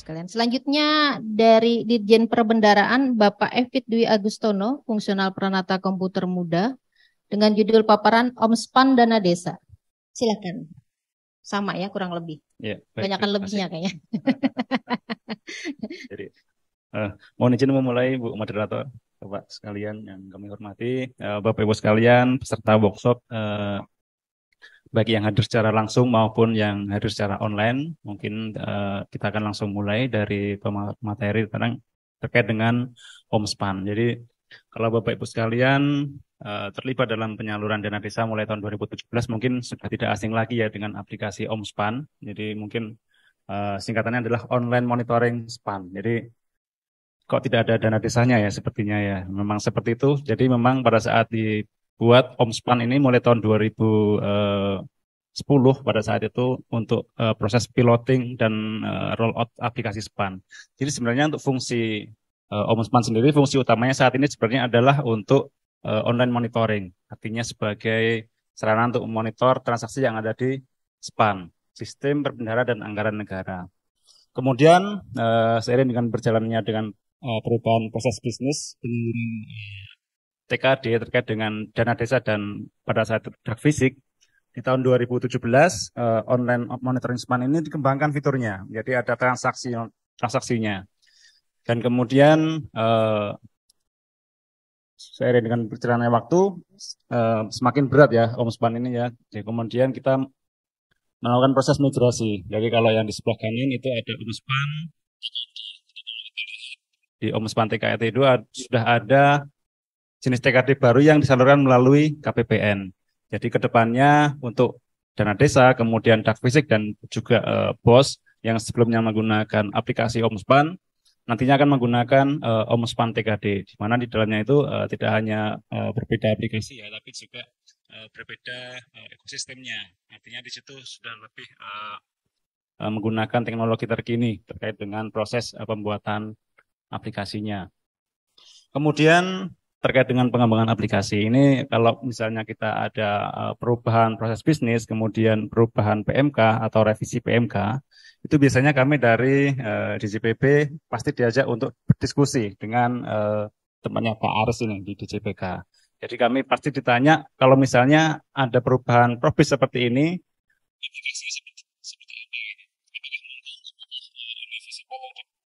sekalian. Selanjutnya dari Dirjen Perbendaraan Bapak Evit Dwi Agustono, fungsional Pranata Komputer Muda, dengan judul paparan OMSPAN Dana Desa. Silakan. Sama ya kurang lebih. Ya, baik, Banyakan lebihnya kayaknya. Jadi, mohon izin memulai Bu Moderator, Bapak sekalian yang kami hormati, Bapak Ibu sekalian, peserta workshop, baik yang hadir secara langsung maupun yang hadir secara online. Mungkin kita akan langsung mulai dari materi tentang terkait dengan OMSPAN. Jadi, kalau Bapak Ibu sekalian terlibat dalam penyaluran dana desa mulai tahun 2017, mungkin sudah tidak asing lagi ya dengan aplikasi OMSPAN. Jadi mungkin singkatannya adalah Online Monitoring SPAN. Jadi kok tidak ada dana desanya ya sepertinya ya. Memang seperti itu. Jadi memang pada saat dibuat OMSPAN ini mulai tahun 2010 pada saat itu untuk proses piloting dan rollout aplikasi SPAN. Jadi sebenarnya untuk fungsi OMSPAN sendiri, fungsi utamanya saat ini sebenarnya adalah untuk online monitoring. Artinya sebagai sarana untuk memonitor transaksi yang ada di SPAN, Sistem Perbendahara dan Anggaran Negara. Kemudian seiring dengan berjalannya dengan perubahan proses bisnis di TKD terkait dengan dana desa dan pada saat itu dak fisik, di tahun 2017 online monitoring SPAN ini dikembangkan fiturnya. Jadi ada transaksinya. Dan kemudian seiring dengan berjalannya waktu semakin berat ya OMSPAN ini ya. Jadi kemudian kita melakukan proses migrasi. Jadi kalau yang di sebelah kanan itu ada OMSPAN. Di OMSPAN TKT itu sudah ada jenis TKD baru yang disalurkan melalui KPPN. Jadi kedepannya untuk dana desa, kemudian dak fisik dan juga BOS yang sebelumnya menggunakan aplikasi OMSPAN, nantinya akan menggunakan OMSPAN TKD, di mana di dalamnya itu tidak hanya berbeda aplikasi ya, tapi juga berbeda ekosistemnya. Artinya di situ sudah lebih menggunakan teknologi terkini terkait dengan proses pembuatan aplikasinya. Kemudian terkait dengan pengembangan aplikasi ini, kalau misalnya kita ada perubahan proses bisnis, kemudian perubahan PMK atau revisi PMK, itu biasanya kami dari DJPB pasti diajak untuk berdiskusi dengan temannya Pak Aris ini di DJPK. Jadi kami pasti ditanya kalau misalnya ada perubahan profil seperti ini,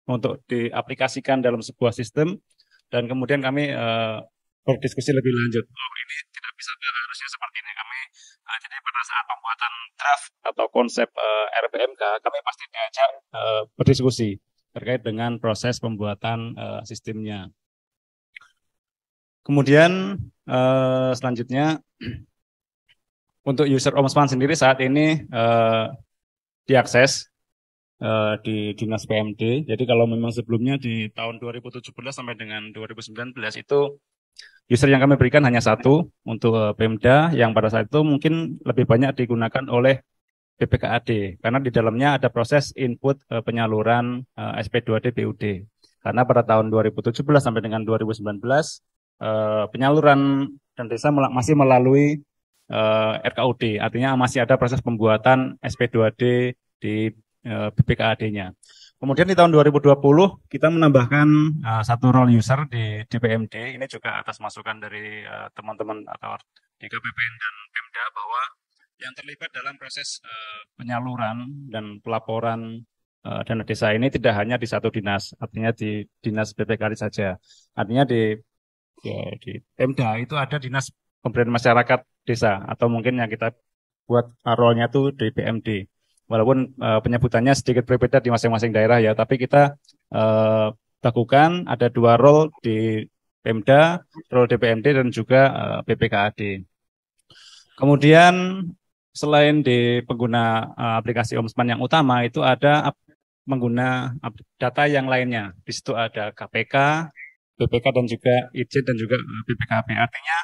untuk diaplikasikan dalam sebuah sistem dan kemudian kami berdiskusi lebih lanjut. Oh, ini tidak bisa harusnya seperti ini kami. Jadi pada saat pembuatan draft atau konsep RPMK kami pasti diajak berdiskusi terkait dengan proses pembuatan sistemnya. Kemudian selanjutnya untuk user OMSPAN sendiri saat ini diakses di Dinas PMD. Jadi kalau memang sebelumnya di tahun 2017 sampai dengan 2019 itu user yang kami berikan hanya satu untuk Pemda yang pada saat itu mungkin lebih banyak digunakan oleh BPKAD karena di dalamnya ada proses input penyaluran SP2D BUD. Karena pada tahun 2017 sampai dengan 2019 penyaluran dan desa masih melalui RKUD, artinya masih ada proses pembuatan SP2D di BPKAD-nya. Kemudian di tahun 2020 kita menambahkan satu role user di DPMD. Ini juga atas masukan dari teman-teman atau di KPPN dan Pemda bahwa yang terlibat dalam proses penyaluran dan pelaporan dana desa ini tidak hanya di satu dinas, artinya di dinas BPKAD saja. Artinya di Pemda itu ada dinas pemberdayaan masyarakat desa atau mungkin yang kita buat role-nya itu di PMD. Walaupun penyebutannya sedikit berbeda di masing-masing daerah ya, tapi kita lakukan ada dua role di Pemda, role DPMD dan juga BPKAD. Kemudian selain di pengguna aplikasi OMSPAN yang utama itu ada pengguna data yang lainnya. Di situ ada KPK, BPK dan juga Ijen dan juga BPKP. Artinya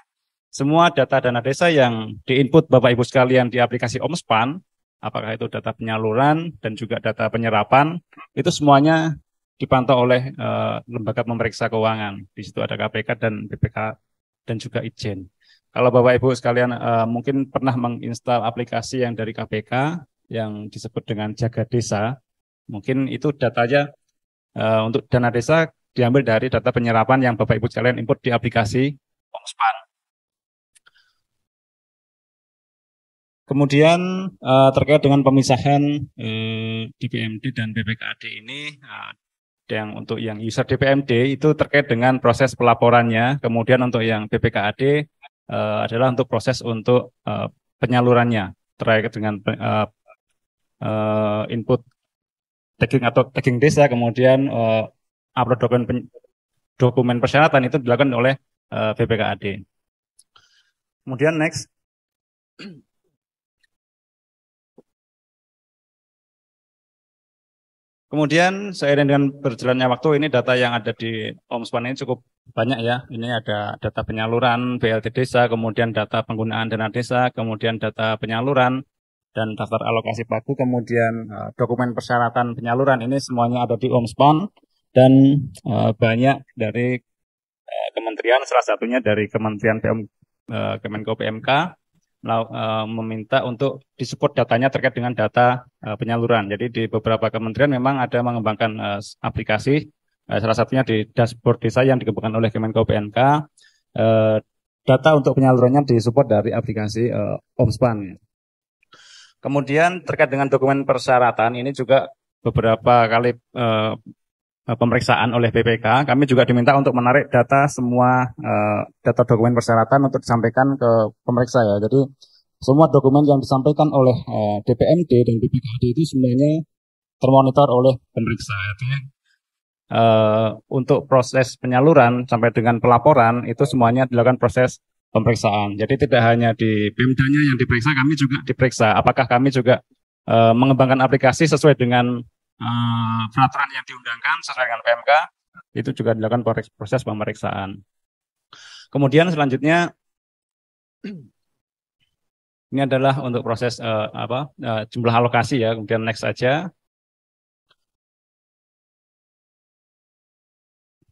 semua data dana desa yang diinput Bapak Ibu sekalian di aplikasi OMSPAN, apakah itu data penyaluran dan juga data penyerapan, itu semuanya dipantau oleh lembaga pemeriksa keuangan. Di situ ada KPK dan BPK dan juga Ijen. Kalau Bapak Ibu sekalian mungkin pernah menginstal aplikasi yang dari KPK yang disebut dengan Jaga Desa, mungkin itu datanya untuk dana desa diambil dari data penyerapan yang Bapak Ibu sekalian input di aplikasi Omspan. Kemudian terkait dengan pemisahan DPMD dan BPKAD ini, yang untuk yang user DPMD itu terkait dengan proses pelaporannya, kemudian untuk yang BPKAD adalah untuk proses untuk penyalurannya terkait dengan input tagging atau tagging desa, kemudian upload dokumen persyaratan itu dilakukan oleh BPKAD. Kemudian next. Kemudian seiring dengan berjalannya waktu ini data yang ada di Omspan ini cukup banyak ya. Ini ada data penyaluran BLT desa, kemudian data penggunaan dana desa, kemudian data penyaluran dan daftar alokasi pagu, kemudian dokumen persyaratan penyaluran. Ini semuanya ada di Omspan dan banyak dari kementerian, salah satunya dari Kementerian Kemenko PMK meminta untuk disupport datanya terkait dengan data penyaluran. Jadi di beberapa kementerian memang ada mengembangkan aplikasi, salah satunya di dashboard desa yang dikembangkan oleh Kemenko PMK. Data untuk penyalurannya disupport dari aplikasi Omspan. Kemudian terkait dengan dokumen persyaratan ini juga beberapa kali pemeriksaan oleh BPK, kami juga diminta untuk menarik data semua data dokumen persyaratan untuk disampaikan ke pemeriksa ya. Jadi semua dokumen yang disampaikan oleh DPMD dan BPKAD itu semuanya termonitor oleh pemeriksa. Artinya untuk proses penyaluran sampai dengan pelaporan itu semuanya dilakukan proses pemeriksaan. Jadi tidak hanya di Pemdanya yang diperiksa, kami juga diperiksa. Apakah kami juga mengembangkan aplikasi sesuai dengan peraturan yang diundangkan sesuai dengan PMK, itu juga dilakukan proses pemeriksaan. Kemudian selanjutnya ini adalah untuk proses jumlah alokasi ya. Kemudian next saja.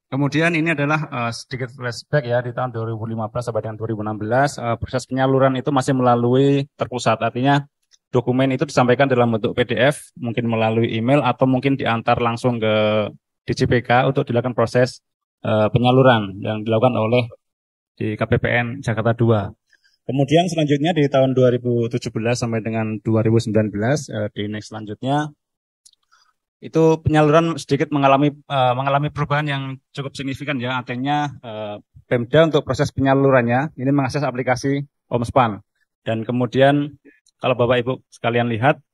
Kemudian ini adalah sedikit flashback ya di tahun 2015 sampai dengan 2016 proses penyaluran itu masih melalui terpusat, artinya dokumen itu disampaikan dalam bentuk PDF, mungkin melalui email atau mungkin diantar langsung ke DJPK untuk dilakukan proses penyaluran yang dilakukan oleh di KPPN Jakarta 2. Kemudian selanjutnya di tahun 2017 sampai dengan 2019 di next selanjutnya itu penyaluran sedikit mengalami perubahan yang cukup signifikan ya. Artinya Pemda untuk proses penyalurannya ini mengakses aplikasi Omspan, dan kemudian kalau Bapak Ibu sekalian lihat,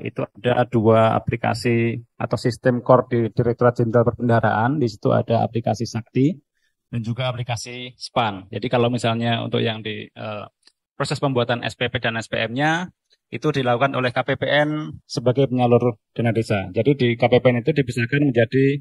itu ada dua aplikasi atau sistem core di Direktorat Jenderal Perbendaharaan. Di situ ada aplikasi Sakti dan juga aplikasi SPAN. Jadi kalau misalnya untuk yang di proses pembuatan SPP dan SPM-nya, itu dilakukan oleh KPPN sebagai penyalur dana desa. Jadi di KPPN itu dipisahkan menjadi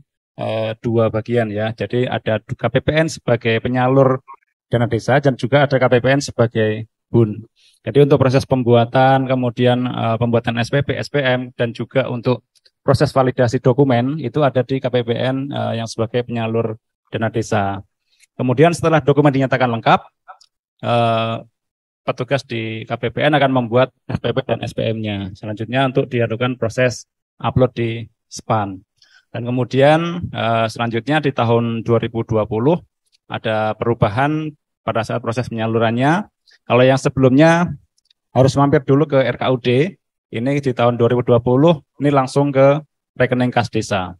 dua bagian ya. Jadi ada KPPN sebagai penyalur dana desa dan juga ada KPPN sebagai BUN. Jadi untuk proses pembuatan, kemudian pembuatan SPP, SPM, dan juga untuk proses validasi dokumen itu ada di KPPN yang sebagai penyalur dana desa. Kemudian setelah dokumen dinyatakan lengkap, petugas di KPPN akan membuat SPP dan SPM-nya. Selanjutnya untuk dilakukan proses upload di SPAN. Dan kemudian selanjutnya di tahun 2020 ada perubahan pada saat proses penyalurannya. Kalau yang sebelumnya harus mampir dulu ke RKUD, ini di tahun 2020 ini langsung ke rekening kas desa.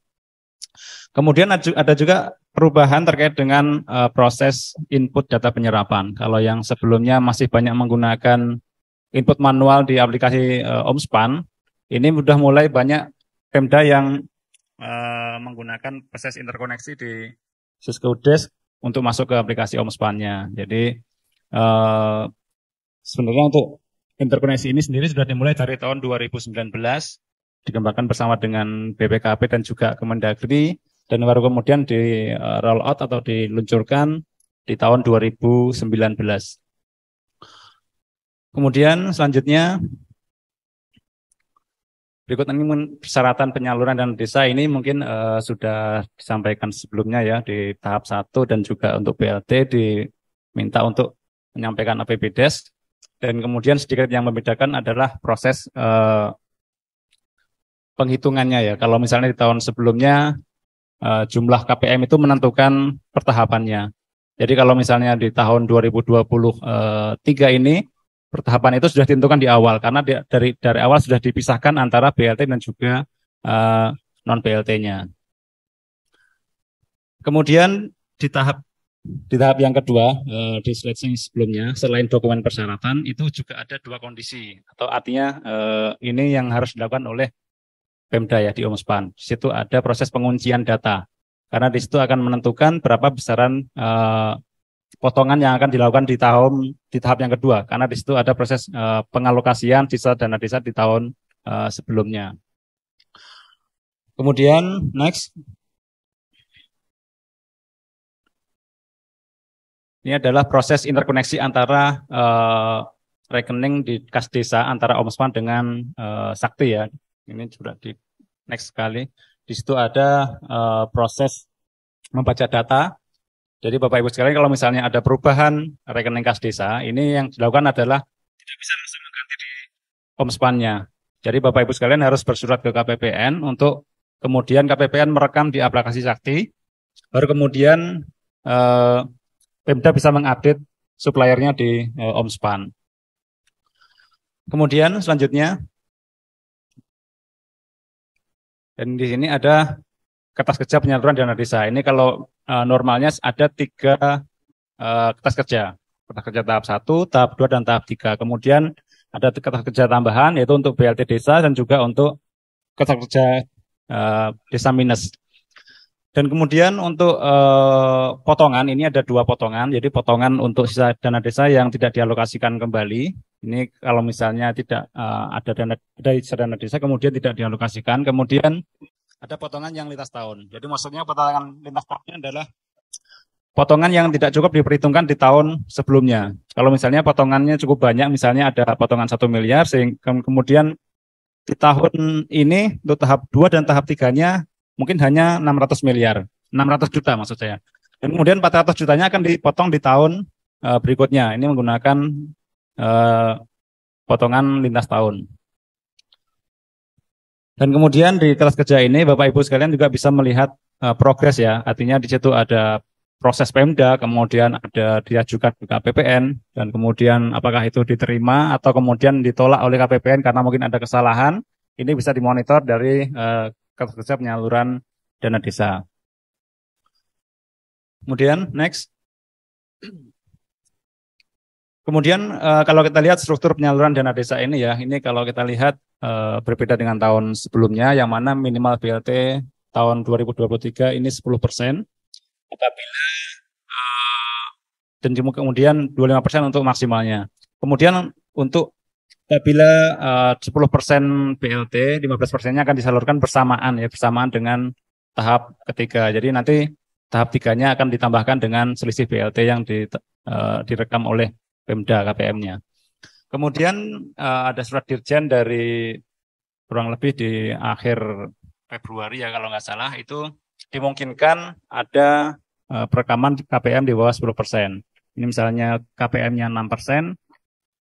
Kemudian ada juga perubahan terkait dengan proses input data penyerapan. Kalau yang sebelumnya masih banyak menggunakan input manual di aplikasi Omspan, ini sudah mulai banyak Pemda yang menggunakan proses interkoneksi di Syscodesk untuk masuk ke aplikasi Omspan-nya. Jadi sebenarnya untuk interkoneksi ini sendiri sudah dimulai dari tahun 2019, dikembangkan bersama dengan BPKP dan juga Kemendagri, dan baru kemudian di roll out atau diluncurkan di tahun 2019. Kemudian selanjutnya berikut ini persyaratan penyaluran dana desa ini mungkin sudah disampaikan sebelumnya ya di tahap 1, dan juga untuk BLT diminta untuk menyampaikan APBDes. Dan kemudian sedikit yang membedakan adalah proses penghitungannya ya. Kalau misalnya di tahun sebelumnya jumlah KPM itu menentukan pertahapannya. Jadi kalau misalnya di tahun 2023 ini pertahapan itu sudah ditentukan di awal karena dari awal sudah dipisahkan antara BLT dan juga non BLT-nya. Kemudian di tahap yang kedua, di slide sebelumnya, selain dokumen persyaratan, itu juga ada dua kondisi. Atau artinya ini yang harus dilakukan oleh Pemda ya di Omspan. Di situ ada proses penguncian data. Karena di situ akan menentukan berapa besaran potongan yang akan dilakukan di tahap yang kedua. Karena di situ ada proses pengalokasian sisa dana desa di tahun sebelumnya. Kemudian next. Ini adalah proses interkoneksi antara rekening di kas desa antara Omspan dengan Sakti ya. Ini sudah di next sekali. Di situ ada proses membaca data. Jadi Bapak Ibu sekalian kalau misalnya ada perubahan rekening kas desa, ini yang dilakukan adalah tidak bisa langsung mengganti di Omspan-nya. Jadi Bapak Ibu sekalian harus bersurat ke KPPN untuk kemudian KPPN merekam di aplikasi Sakti, baru kemudian Pemda bisa mengupdate suppliernya di Omspan. Kemudian selanjutnya, dan di sini ada kertas kerja penyaluran dana desa. Ini kalau normalnya ada 3 kertas kerja. Kertas kerja tahap 1, tahap 2, dan tahap 3. Kemudian ada kertas kerja tambahan yaitu untuk BLT desa dan juga untuk kertas kerja desa minus. Dan kemudian untuk potongan, ini ada 2 potongan. Jadi potongan untuk sisa dana desa yang tidak dialokasikan kembali. Ini kalau misalnya tidak ada sisa dana desa kemudian tidak dialokasikan. Kemudian ada potongan yang lintas tahun. Jadi maksudnya potongan lintas tahun adalah potongan yang tidak cukup diperhitungkan di tahun sebelumnya. Kalau misalnya potongannya cukup banyak, misalnya ada potongan 1 miliar, sehingga kemudian di tahun ini untuk tahap 2 dan tahap 3-nya mungkin hanya 600 miliar, 600 juta maksud saya. Dan kemudian 400 jutanya akan dipotong di tahun berikutnya. Ini menggunakan potongan lintas tahun. Dan kemudian di kelas kerja ini Bapak Ibu sekalian juga bisa melihat progres ya. Artinya di situ ada proses Pemda, kemudian ada diajukan ke KPPN, dan kemudian apakah itu diterima atau kemudian ditolak oleh KPPN karena mungkin ada kesalahan. Ini bisa dimonitor dari kelas kerja penyaluran dana desa. Kemudian next. Kemudian kalau kita lihat struktur penyaluran dana desa ini ya, ini kalau kita lihat berbeda dengan tahun sebelumnya, yang mana minimal BLT tahun 2023 ini 10%, apabila dan kemudian 25% untuk maksimalnya. Kemudian untuk apabila 10% BLT, 15%-nya akan disalurkan bersamaan ya, bersamaan dengan tahap ketiga. Jadi nanti tahap 3-nya akan ditambahkan dengan selisih BLT yang direkam oleh Pemda KPM-nya. Kemudian ada surat dirjen dari kurang lebih di akhir Februari ya kalau nggak salah, itu dimungkinkan ada perekaman KPM di bawah 10%. Ini misalnya KPM-nya 6%,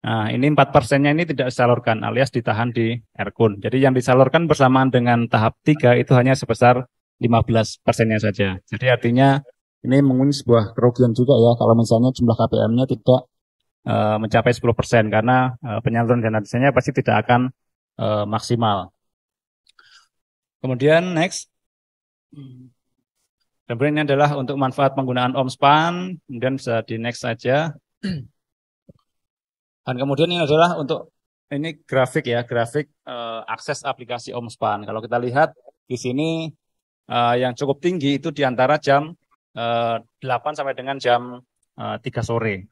nah ini 4%-nya ini tidak disalurkan alias ditahan di Erkun. Jadi yang disalurkan bersamaan dengan tahap 3 itu hanya sebesar 15%-nya saja. Jadi artinya ini mungkin sebuah kerugian juga ya kalau misalnya jumlah KPM-nya tidak mencapai 10% karena penyaluran dana desanya pasti tidak akan maksimal. Kemudian next. Kemudian ini adalah untuk manfaat penggunaan Omspan, kemudian bisa di next saja. Dan kemudian ini adalah untuk ini grafik ya, grafik akses aplikasi Omspan. Kalau kita lihat di sini yang cukup tinggi itu di antara jam 8 sampai dengan jam 3 sore.